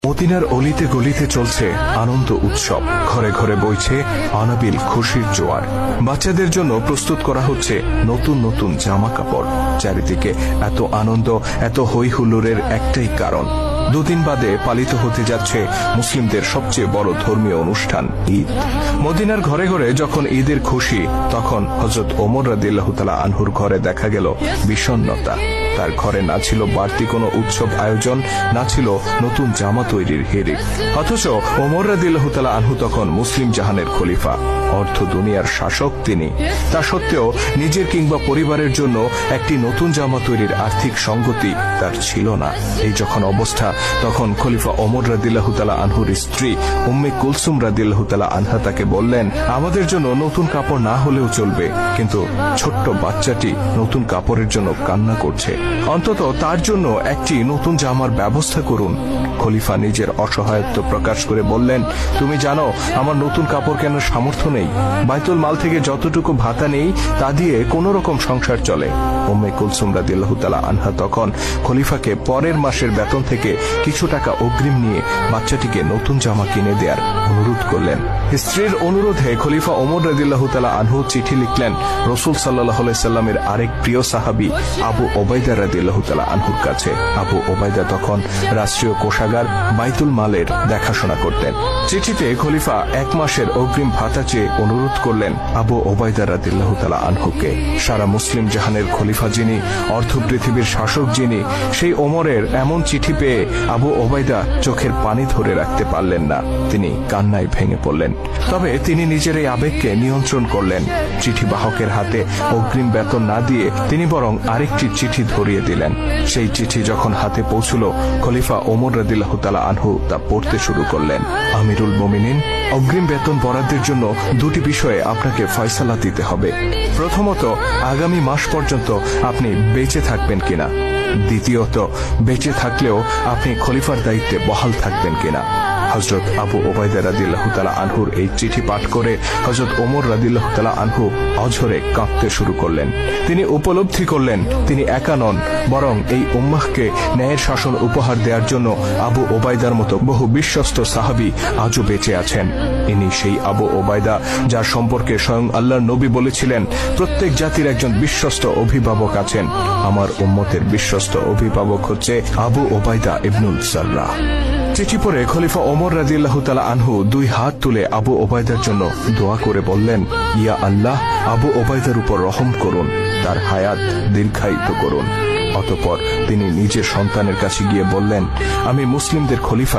মদিনার অলিতে গলিতে চলছে আনন্দ উৎসব, ঘরে ঘরে বইছে আনাবিল খুশির জোয়ার। বাচ্চাদের জন্য প্রস্তুত করা হচ্ছে নতুন নতুন জামা কাপড়। চারিদিকে এত আনন্দ, এত হই হুল্লোড়ের একটাই কারণ, দুদিন বাদে পালিত হতে যাচ্ছে মুসলিমদের সবচেয়ে বড় ধর্মীয় অনুষ্ঠান ঈদ। মদিনার ঘরে ঘরে যখন ঈদের খুশি, তখন হযরত ওমর রাদিয়াল্লাহু তাআলা আনহুর ঘরে দেখা গেল বিষণ্ণতা। তার ঘরে না ছিল বাড়তি কোনো উৎসব আয়োজন, না ছিল নতুন জামা তৈরির হিড়িক। অথচ ওমর রাদিয়াল্লাহু তাআলা আনহু তখন মুসলিম জাহানের খলিফা, অর্ধ দুনিয়ার শাসক তিনি। তা সত্ত্বেও নিজের কিংবা পরিবারের জন্য একটি নতুন জামা তৈরির আর্থিক সঙ্গতি তার ছিল না। এই যখন অবস্থা, তখন খলিফা ওমর রাদিয়াল্লাহু তাআলা আনহুর স্ত্রী উম্মে কুলসুম রাদিয়াল্লাহু তাআলা আনহা তাকে বললেন, আমাদের জন্য নতুন কাপড় না হলেও চলবে, কিন্তু ছোট্ট বাচ্চাটি নতুন কাপড়ের জন্য কান্না করছে, অন্তত তার জন্য একটি নতুন জামার ব্যবস্থা করুন। খলিফা নিজের অসহায়ত্ব প্রকাশ করে বললেন, তুমি জানো আমার নতুন কাপড় কেনার সামর্থ্য নেই, বাইতুল মাল থেকে যতটুকু ভাতা নেই তা দিয়ে কোন রকম সংসার চলে। উম্মে কুলসুম রাদিয়াল্লাহু তাআলা আনহা তখন খলিফাকে পরের মাসের বেতন থেকে কিছু টাকা অগ্রিম নিয়ে বাচ্চাটিকে নতুন জামা কিনে দেওয়ার অনুরোধ করলেন। স্ত্রীর অনুরোধে খলিফা ওমর রাদিয়াল্লাহু তাআলা আনহু চিঠি লিখলেন রাসূল সাল্লাল্লাহু আলাইহি সাল্লামের আরেক প্রিয় সাহাবী আবু ওবাইদা রাদিয়াল্লাহু তাআলা আনহুর কাছে। আবু ওবাইদা তখন রাষ্ট্রীয় কোষাগার বাইতুল মালের দেখাশোনা করতেন। চিঠিতে খলিফা 1 মাসের অগ্রিম ভাতা চেয়ে অনুরোধ করলেন আবু ওবাইদা রাদিয়াল্লাহু তাআলা আনহুকে। সারা মুসলিম জাহানের খলিফা যিনি, অর্ধ পৃথিবীর শাসক যিনি, সেই ওমরের এমন চিঠি পেয়ে আবু ওবাইদা চোখের পানি ধরে রাখতে পারলেন না। তিনি কান্নায় ভেঙে পড়লেন। তবে তিনি নিজের এই আবেগকে নিয়ন্ত্রণ করলেন। চিঠি বাহকের হাতে অগ্রিম বেতন না দিয়ে তিনি বরং আরেকটি চিঠি ধরিয়ে দিলেন। সেই চিঠি যখন হাতে পৌঁছল, খলিফা ওমর রাদিয়াল্লাহু তাআলা আনহু তা পড়তে শুরু করলেন। আমিরুল মুমিনিন, অগ্রিম বেতন বরাদ্দের জন্য দুটি বিষয়ে আপনাকে ফয়সালা দিতে হবে। প্রথমত, আগামী মাস পর্যন্ত আপনি বেঁচে থাকবেন কিনা। দ্বিতীয়ত, বেঁচে থাকলেও আপনি খলিফার দায়িত্বে বহাল থাকবেন কিনা। হযরত আবু ওবাইদা রাদিয়াল্লাহু তাআলা আনহুর এই চিঠি পাঠ করে হযরত ওমর রাদিয়াল্লাহু তাআলা আনহু অঝরে কাঁদতে শুরু করলেন। তিনি উপলব্ধি করলেন তিনি একা নন, বরং এই উম্মাহকে ন্যায়ের শাসন উপহার দেওয়ার জন্য আবু ওবাইদার মতো বহু বিশ্বস্ত সাহাবী আজও বেঁচে আছেন। ইনি সেই আবু ওবাইদা যার সম্পর্কে স্বয়ং আল্লাহর নবী বলেছিলেন, প্রত্যেক জাতির একজন বিশ্বস্ত অভিভাবক আছেন, আমার উম্মতের বিশ্বস্ত অভিভাবক হচ্ছে আবু ওবাইদা ইবনুল জাররাহ। চিঠি পড়ে খলিফা ওমর রাদিয়াল্লাহু তাআলা আনহু 2 হাত তুলে আবু ওবাইদার জন্য দোয়া করে বললেন, ইয়া আল্লাহ, আবু ওবাইদার উপর রহম করুন, তার হায়াত দীর্ঘায়িত করুন। অতঃপর তিনি নিজের সন্তানের কাছে গিয়ে বললেন, আমি মুসলিমদের খলিফা